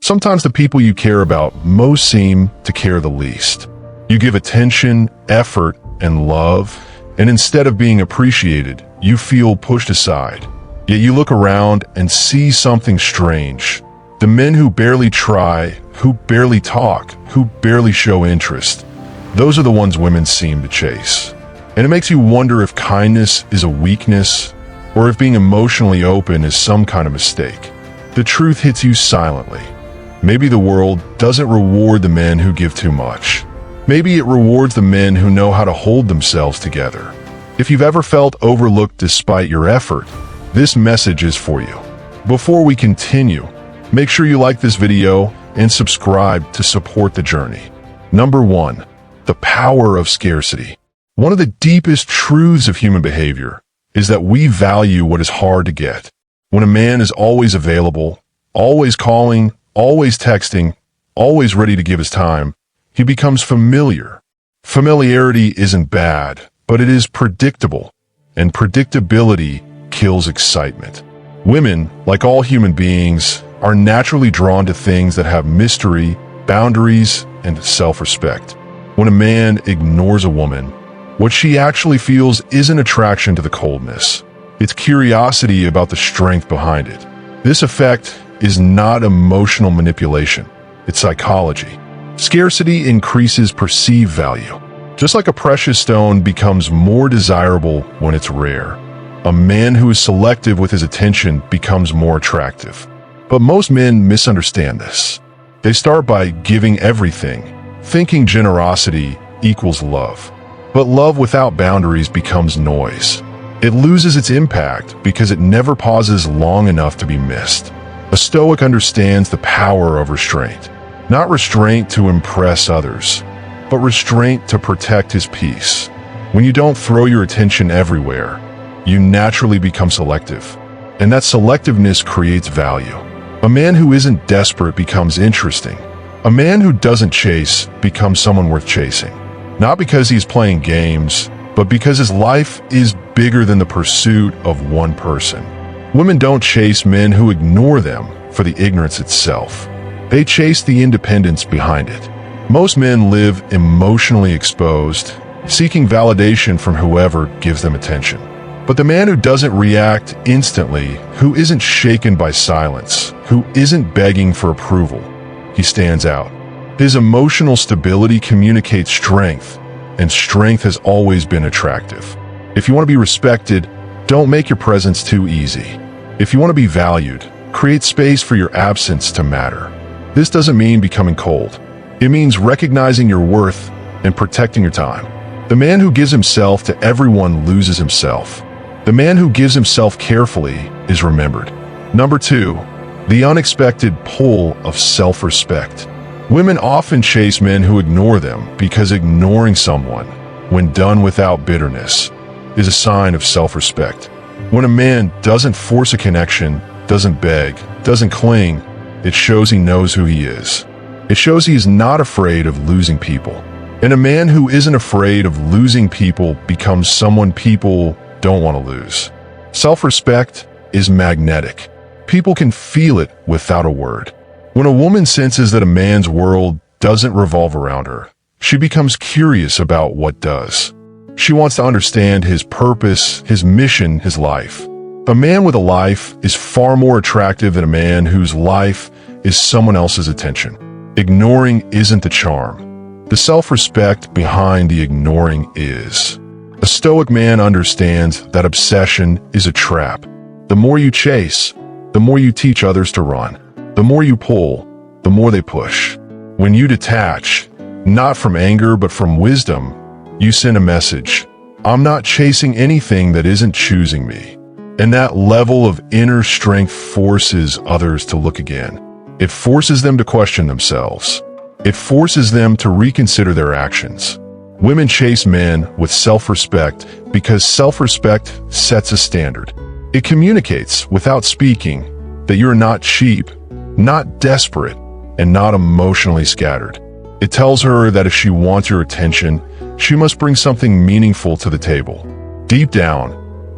Sometimes the people you care about most seem to care the least. You give attention, effort, and love, and instead of being appreciated, you feel pushed aside. Yet you look around and see something strange. The men who barely try, who barely talk, who barely show interest, those are the ones women seem to chase. And it makes you wonder if kindness is a weakness, or if being emotionally open is some kind of mistake. The truth hits you silently. Maybe the world doesn't reward the men who give too much. Maybe it rewards the men who know how to hold themselves together. If you've ever felt overlooked despite your effort, this message is for you. Before we continue, make sure you like this video and subscribe to support the journey. Number 1. The power of scarcity. One of the deepest truths of human behavior is that we value what is hard to get. When a man is always available, always calling, always texting, always ready to give his time, he becomes familiar. Familiarity isn't bad, but it is predictable, and predictability kills excitement. Women, like all human beings, are naturally drawn to things that have mystery, boundaries, and self-respect. When a man ignores a woman, what she actually feels isn't attraction to the coldness. It's curiosity about the strength behind it. This effect is not emotional manipulation, it's psychology. Scarcity increases perceived value. Just like a precious stone becomes more desirable when it's rare, a man who is selective with his attention becomes more attractive. But most men misunderstand this. They start by giving everything, thinking generosity equals love. But love without boundaries becomes noise. It loses its impact because it never pauses long enough to be missed. A Stoic understands the power of restraint. Not restraint to impress others, but restraint to protect his peace. When you don't throw your attention everywhere, you naturally become selective. And that selectiveness creates value. A man who isn't desperate becomes interesting. A man who doesn't chase becomes someone worth chasing. Not because he's playing games, but because his life is bigger than the pursuit of one person. Women don't chase men who ignore them for the ignorance itself. They chase the independence behind it. Most men live emotionally exposed, seeking validation from whoever gives them attention. But the man who doesn't react instantly, who isn't shaken by silence, who isn't begging for approval, he stands out. His emotional stability communicates strength, and strength has always been attractive. If you want to be respected, don't make your presence too easy. If you want to be valued, create space for your absence to matter. This doesn't mean becoming cold. It means recognizing your worth and protecting your time. The man who gives himself to everyone loses himself. The man who gives himself carefully is remembered. Number 2, the unexpected pull of self-respect. Women often chase men who ignore them because ignoring someone, when done without bitterness, is a sign of self-respect. When a man doesn't force a connection, doesn't beg, doesn't cling, it shows he knows who he is. It shows he is not afraid of losing people. And a man who isn't afraid of losing people becomes someone people don't want to lose. Self-respect is magnetic. People can feel it without a word. When a woman senses that a man's world doesn't revolve around her, she becomes curious about what does. She wants to understand his purpose, his mission, his life. A man with a life is far more attractive than a man whose life is someone else's attention. Ignoring isn't the charm. The self-respect behind the ignoring is. A Stoic man understands that obsession is a trap. The more you chase, the more you teach others to run. The more you pull, the more they push. When you detach, not from anger but from wisdom, you send a message. I'm not chasing anything that isn't choosing me. And that level of inner strength forces others to look again. It forces them to question themselves. It forces them to reconsider their actions. Women chase men with self-respect because self-respect sets a standard. It communicates, without speaking, that you're not cheap, not desperate, and not emotionally scattered. It tells her that if she wants your attention, she must bring something meaningful to the table. Deep down,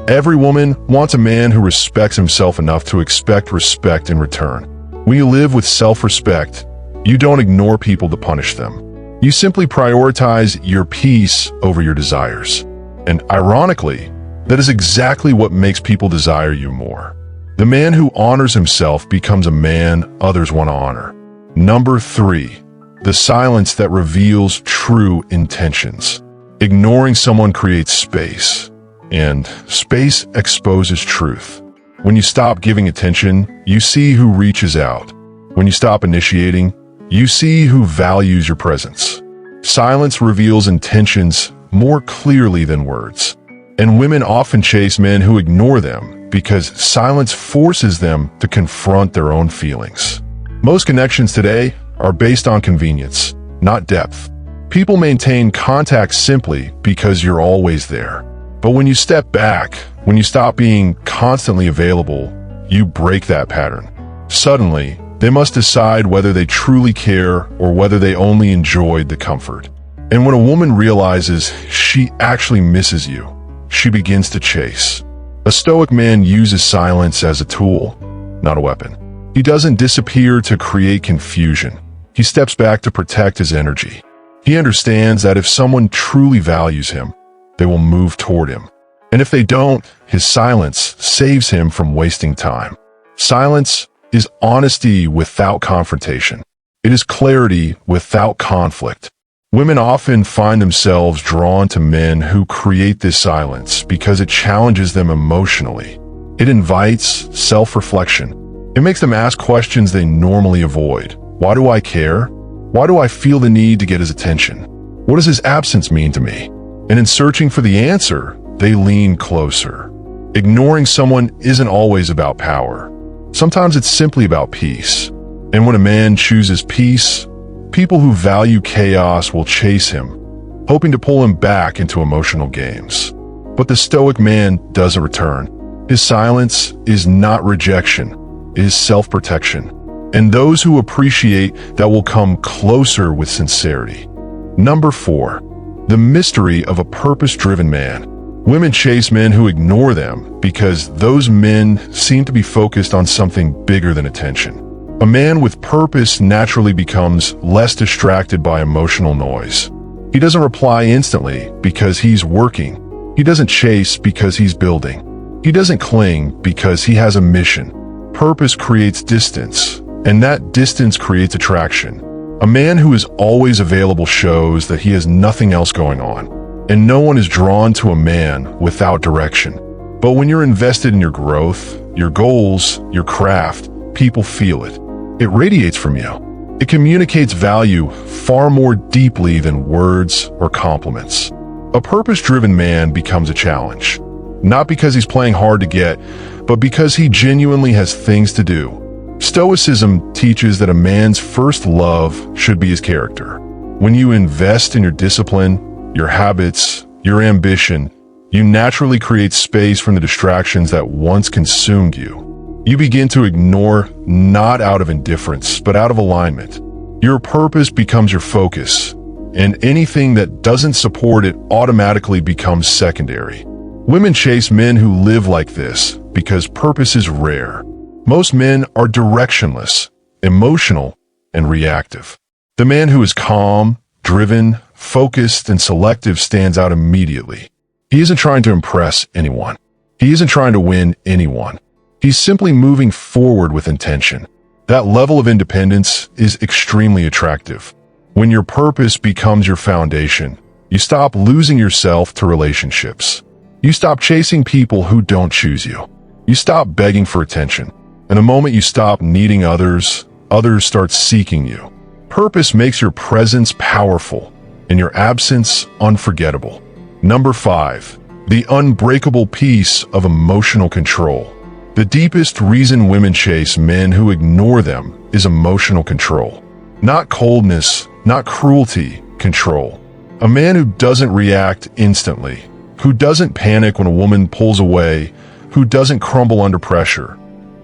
every woman wants a man who respects himself enough to expect respect in return. When you live with self-respect, you don't ignore people to punish them. You simply prioritize your peace over your desires. And ironically, that is exactly what makes people desire you more. The man who honors himself becomes a man others want to honor. Number 3, the silence that reveals true intentions. Ignoring someone creates space, and space exposes truth. When you stop giving attention, you see who reaches out. When you stop initiating, you see who values your presence. Silence reveals intentions more clearly than words. And women often chase men who ignore them because silence forces them to confront their own feelings. Most connections today are based on convenience, not depth. People maintain contact simply because you're always there. But when you step back, when you stop being constantly available, you break that pattern. Suddenly, they must decide whether they truly care or whether they only enjoyed the comfort. And when a woman realizes she actually misses you, she begins to chase. A Stoic man uses silence as a tool, not a weapon. He doesn't disappear to create confusion. He steps back to protect his energy. He understands that if someone truly values him, they will move toward him. And if they don't, his silence saves him from wasting time. Silence is honesty without confrontation. It is clarity without conflict. Women often find themselves drawn to men who create this silence because it challenges them emotionally. It invites self-reflection. It makes them ask questions they normally avoid. Why do I care? Why do I feel the need to get his attention? What does his absence mean to me? And in searching for the answer, they lean closer. Ignoring someone isn't always about power. Sometimes it's simply about peace. And when a man chooses peace, people who value chaos will chase him, hoping to pull him back into emotional games. But the Stoic man doesn't return. His silence is not rejection, it is self-protection. And those who appreciate that will come closer with sincerity. Number 4, the mystery of a purpose-driven man. Women chase men who ignore them because those men seem to be focused on something bigger than attention. A man with purpose naturally becomes less distracted by emotional noise. He doesn't reply instantly because he's working. He doesn't chase because he's building. He doesn't cling because he has a mission. Purpose creates distance, and that distance creates attraction. A man who is always available shows that he has nothing else going on, and no one is drawn to a man without direction. But when you're invested in your growth, your goals, your craft, people feel it. It radiates from you. It communicates value far more deeply than words or compliments. A purpose-driven man becomes a challenge, not because he's playing hard to get, but because he genuinely has things to do. Stoicism teaches that a man's first love should be his character. When you invest in your discipline, your habits, your ambition, you naturally create space from the distractions that once consumed you. You begin to ignore not out of indifference, but out of alignment. Your purpose becomes your focus, and anything that doesn't support it automatically becomes secondary. Women chase men who live like this because purpose is rare. Most men are directionless, emotional, and reactive. The man who is calm, driven, focused, and selective stands out immediately. He isn't trying to impress anyone. He isn't trying to win anyone. He's simply moving forward with intention. That level of independence is extremely attractive. When your purpose becomes your foundation, you stop losing yourself to relationships. You stop chasing people who don't choose you. You stop begging for attention. And the moment you stop needing others, others start seeking you. Purpose makes your presence powerful and your absence unforgettable. Number 5, the unbreakable peace of emotional control. The deepest reason women chase men who ignore them is emotional control. Not coldness, not cruelty, control. A man who doesn't react instantly, who doesn't panic when a woman pulls away, who doesn't crumble under pressure.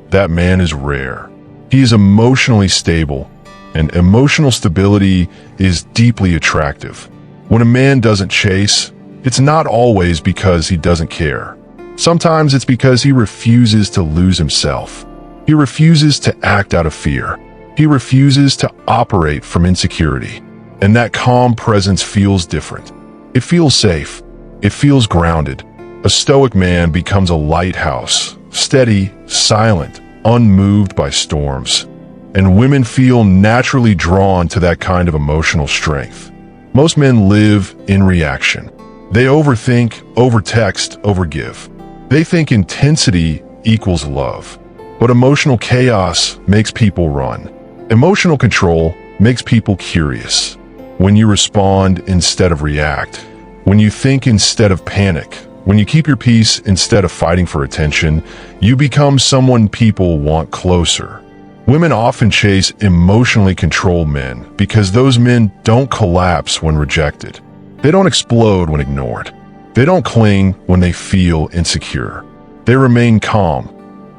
That man is rare. He is emotionally stable, and emotional stability is deeply attractive. When a man doesn't chase, it's not always because he doesn't care. Sometimes it's because he refuses to lose himself. He refuses to act out of fear. He refuses to operate from insecurity. And that calm presence feels different. It feels safe. It feels grounded. A Stoic man becomes a lighthouse, steady, silent, unmoved by storms. And women feel naturally drawn to that kind of emotional strength. Most men live in reaction. They overthink, overtext, overgive. They think intensity equals love. But emotional chaos makes people run. Emotional control makes people curious. When you respond instead of react, when you think instead of panic, when you keep your peace instead of fighting for attention, you become someone people want closer. Women often chase emotionally controlled men because those men don't collapse when rejected. They don't explode when ignored. They don't cling when they feel insecure. They remain calm,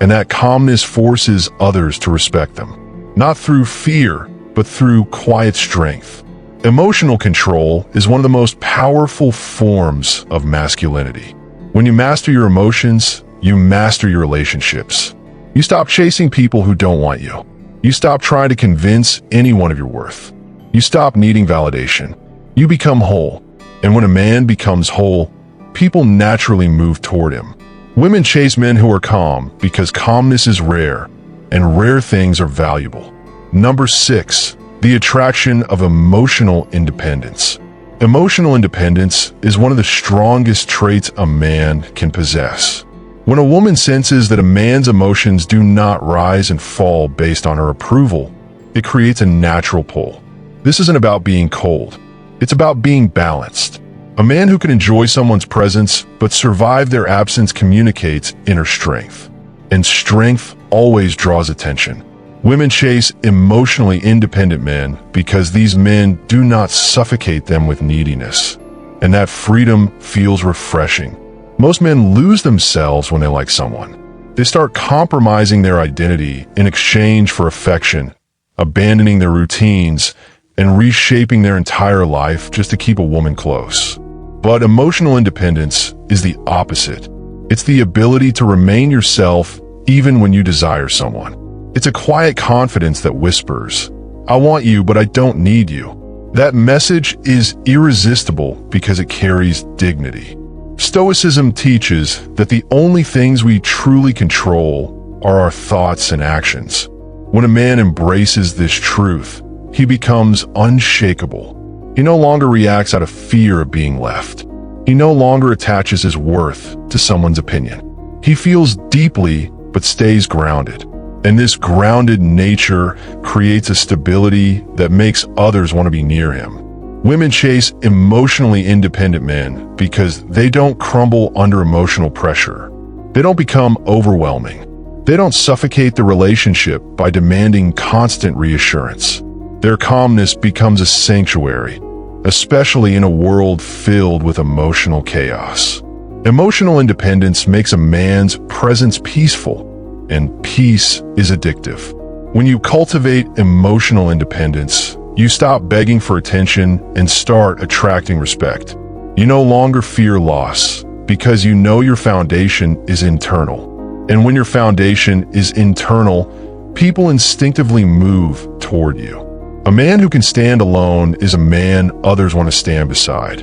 and that calmness forces others to respect them, not through fear, but through quiet strength. Emotional control is one of the most powerful forms of masculinity. When you master your emotions, you master your relationships. You stop chasing people who don't want you. You stop trying to convince anyone of your worth. You stop needing validation. You become whole. And when a man becomes whole, people naturally move toward him. Women chase men who are calm because calmness is rare, and rare things are valuable. Number 6. The attraction of emotional independence. Emotional independence is one of the strongest traits a man can possess. When a woman senses that a man's emotions do not rise and fall based on her approval, it creates a natural pull. This isn't about being cold. It's about being balanced. A man who can enjoy someone's presence but survive their absence communicates inner strength. And strength always draws attention. Women chase emotionally independent men because these men do not suffocate them with neediness. And that freedom feels refreshing. Most men lose themselves when they like someone. They start compromising their identity in exchange for affection, abandoning their routines, and reshaping their entire life just to keep a woman close. But emotional independence is the opposite. It's the ability to remain yourself even when you desire someone. It's a quiet confidence that whispers, "I want you, but I don't need you." That message is irresistible because it carries dignity. Stoicism teaches that the only things we truly control are our thoughts and actions. When a man embraces this truth, he becomes unshakable. He no longer reacts out of fear of being left. He no longer attaches his worth to someone's opinion. He feels deeply but stays grounded. And this grounded nature creates a stability that makes others want to be near him. Women chase emotionally independent men because they don't crumble under emotional pressure. They don't become overwhelming. They don't suffocate the relationship by demanding constant reassurance. Their calmness becomes a sanctuary, especially in a world filled with emotional chaos. Emotional independence makes a man's presence peaceful, and peace is addictive. When you cultivate emotional independence, you stop begging for attention and start attracting respect. You no longer fear loss because you know your foundation is internal. And when your foundation is internal, people instinctively move toward you. A man who can stand alone is a man others want to stand beside.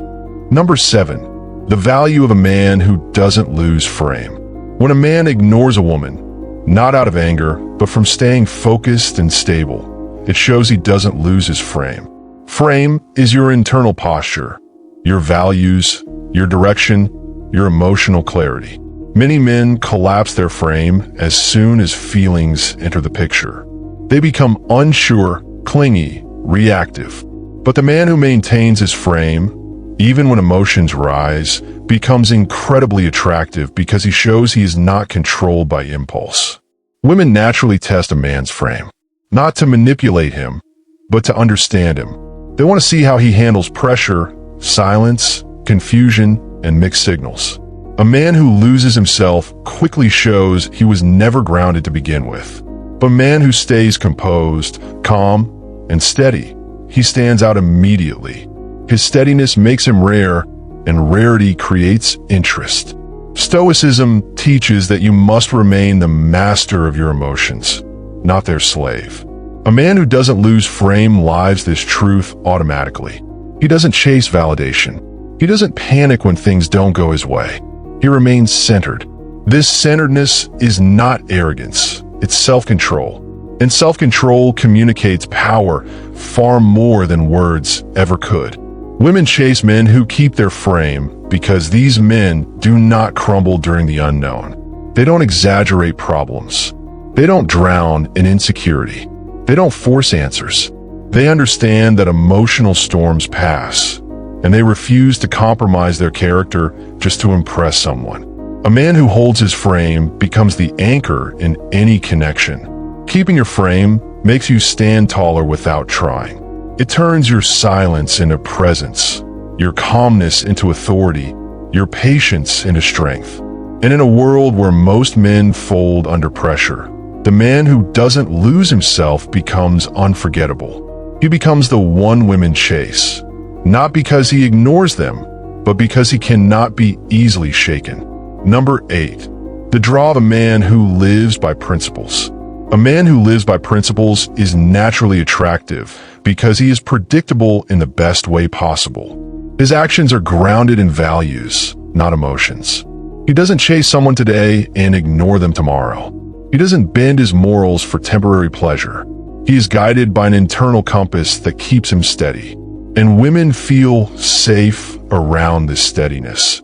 Number 7, the value of a man who doesn't lose frame. When a man ignores a woman, not out of anger, but from staying focused and stable, it shows he doesn't lose his frame. Frame is your internal posture, your values, your direction, your emotional clarity. Many men collapse their frame as soon as feelings enter the picture. They become unsure, clingy, reactive. But the man who maintains his frame, even when emotions rise, becomes incredibly attractive because he shows he is not controlled by impulse. Women naturally test a man's frame, not to manipulate him, but to understand him. They want to see how he handles pressure, silence, confusion, and mixed signals. A man who loses himself quickly shows he was never grounded to begin with. But a man who stays composed, calm, and steady, he stands out immediately. His steadiness makes him rare, and rarity creates interest. Stoicism teaches that you must remain the master of your emotions, not their slave. A man who doesn't lose frame lives this truth automatically. He doesn't chase validation. He doesn't panic when things don't go his way. He remains centered. This centeredness is not arrogance, it's self-control. And self-control communicates power far more than words ever could. Women chase men who keep their frame because these men do not crumble during the unknown. They don't exaggerate problems. They don't drown in insecurity. They don't force answers. They understand that emotional storms pass, and they refuse to compromise their character just to impress someone. A man who holds his frame becomes the anchor in any connection. Keeping your frame makes you stand taller without trying. It turns your silence into presence, your calmness into authority, your patience into strength. And in a world where most men fold under pressure, the man who doesn't lose himself becomes unforgettable. He becomes the one women chase, not because he ignores them, but because he cannot be easily shaken. Number 8, the draw of a man who lives by principles. A man who lives by principles is naturally attractive because he is predictable in the best way possible. His actions are grounded in values, not emotions. He doesn't chase someone today and ignore them tomorrow. He doesn't bend his morals for temporary pleasure. He is guided by an internal compass that keeps him steady. And women feel safe around this steadiness,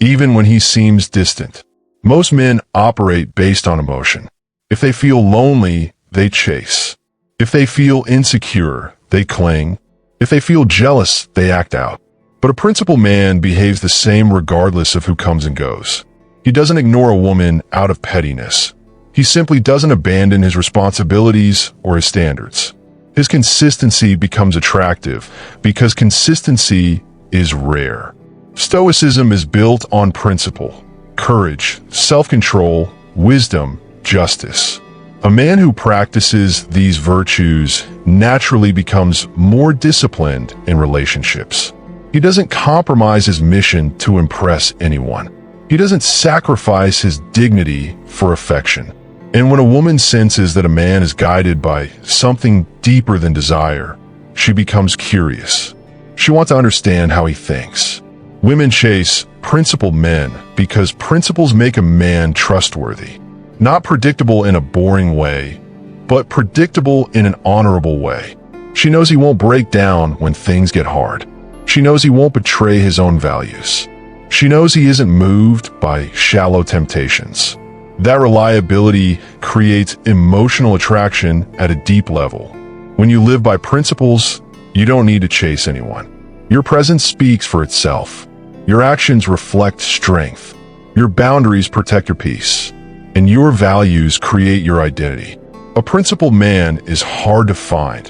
even when he seems distant. Most men operate based on emotion. If they feel lonely, they chase. If they feel insecure, they cling. If they feel jealous, they act out. But a principled man behaves the same regardless of who comes and goes. He doesn't ignore a woman out of pettiness. He simply doesn't abandon his responsibilities or his standards. His consistency becomes attractive because consistency is rare. Stoicism is built on principle, courage, self-control, wisdom, justice. A man who practices these virtues naturally becomes more disciplined in relationships. He doesn't compromise his mission to impress anyone. He doesn't sacrifice his dignity for affection. And when a woman senses that a man is guided by something deeper than desire, she becomes curious. She wants to understand how he thinks. Women chase principled men because principles make a man trustworthy. Not predictable in a boring way, but predictable in an honorable way. She knows he won't break down when things get hard. She knows he won't betray his own values. She knows he isn't moved by shallow temptations. That reliability creates emotional attraction at a deep level. When you live by principles, you don't need to chase anyone. Your presence speaks for itself. Your actions reflect strength. Your boundaries protect your peace. And your values create your identity. A principled man is hard to find,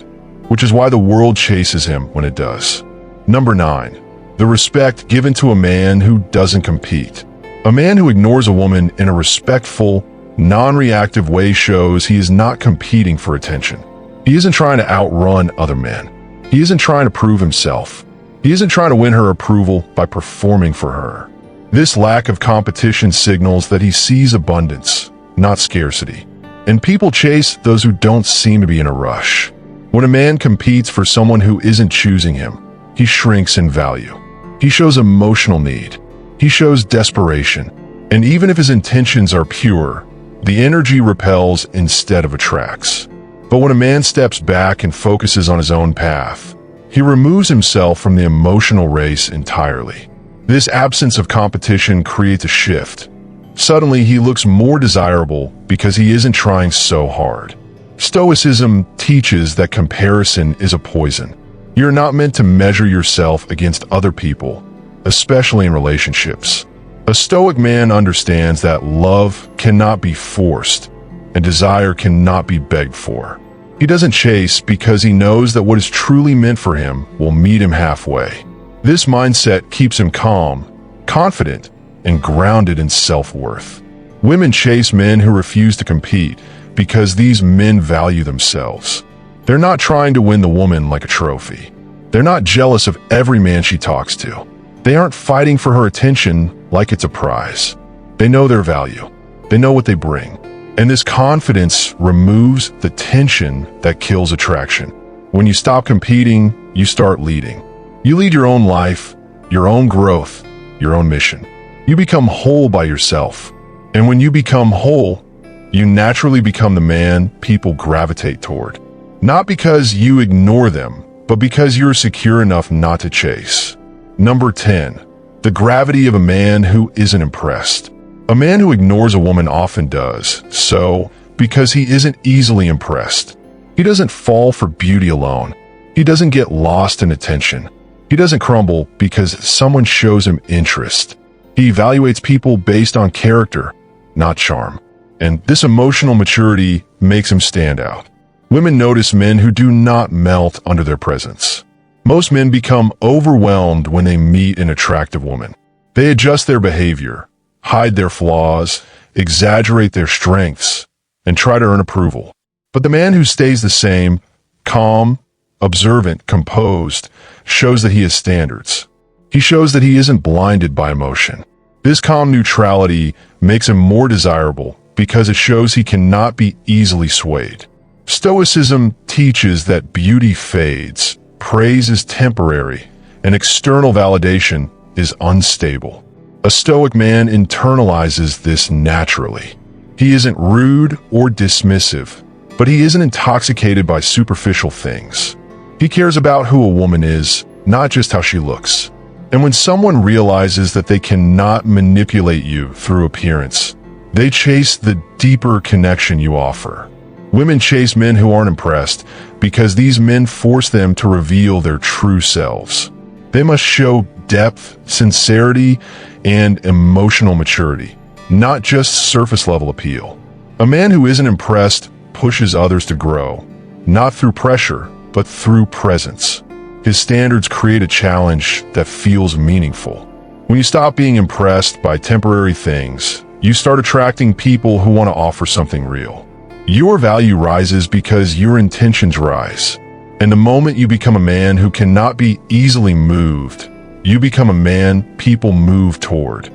which is why the world chases him when it does. Number 9, the respect given to a man who doesn't compete. A man who ignores a woman in a respectful, non-reactive way shows he is not competing for attention. He isn't trying to outrun other men. He isn't trying to prove himself. He isn't trying to win her approval by performing for her. This lack of competition signals that he sees abundance, not scarcity. And people chase those who don't seem to be in a rush. When a man competes for someone who isn't choosing him, he shrinks in value. He shows emotional need. He shows desperation. And even if his intentions are pure, the energy repels instead of attracts. But when a man steps back and focuses on his own path, he removes himself from the emotional race entirely. This absence of competition creates a shift. Suddenly, he looks more desirable because he isn't trying so hard. Stoicism teaches that comparison is a poison. You're not meant to measure yourself against other people, especially in relationships. A Stoic man understands that love cannot be forced and desire cannot be begged for. He doesn't chase because he knows that what is truly meant for him will meet him halfway. This mindset keeps him calm, confident, and grounded in self-worth. Women chase men who refuse to compete because these men value themselves. They're not trying to win the woman like a trophy. They're not jealous of every man she talks to. They aren't fighting for her attention like it's a prize. They know their value. They know what they bring. And this confidence removes the tension that kills attraction. When you stop competing, you start leading. You lead your own life, your own growth, your own mission. You become whole by yourself. And when you become whole, you naturally become the man people gravitate toward. Not because you ignore them, but because you're secure enough not to chase. Number 10. The gravity of a man who isn't impressed. A man who ignores a woman often does so because he isn't easily impressed. He doesn't fall for beauty alone. He doesn't get lost in attention. He doesn't crumble because someone shows him interest. He evaluates people based on character, not charm. And this emotional maturity makes him stand out. Women notice men who do not melt under their presence. Most men become overwhelmed when they meet an attractive woman. They adjust their behavior, hide their flaws, exaggerate their strengths, and try to earn approval. But the man who stays the same, calm, observant, composed, shows that he has standards. He shows that he isn't blinded by emotion. This calm neutrality makes him more desirable because it shows he cannot be easily swayed. Stoicism teaches that beauty fades, praise is temporary, and external validation is unstable. A Stoic man internalizes this naturally. He isn't rude or dismissive, but he isn't intoxicated by superficial things. He cares about who a woman is, not just how she looks. And when someone realizes that they cannot manipulate you through appearance, they chase the deeper connection you offer. Women chase men who aren't impressed because these men force them to reveal their true selves. They must show depth, sincerity, and emotional maturity, not just surface-level appeal. A man who isn't impressed pushes others to grow, not through pressure, but through presence. His standards create a challenge that feels meaningful. When you stop being impressed by temporary things, you start attracting people who want to offer something real. Your value rises because your intentions rise. And the moment you become a man who cannot be easily moved, you become a man people move toward.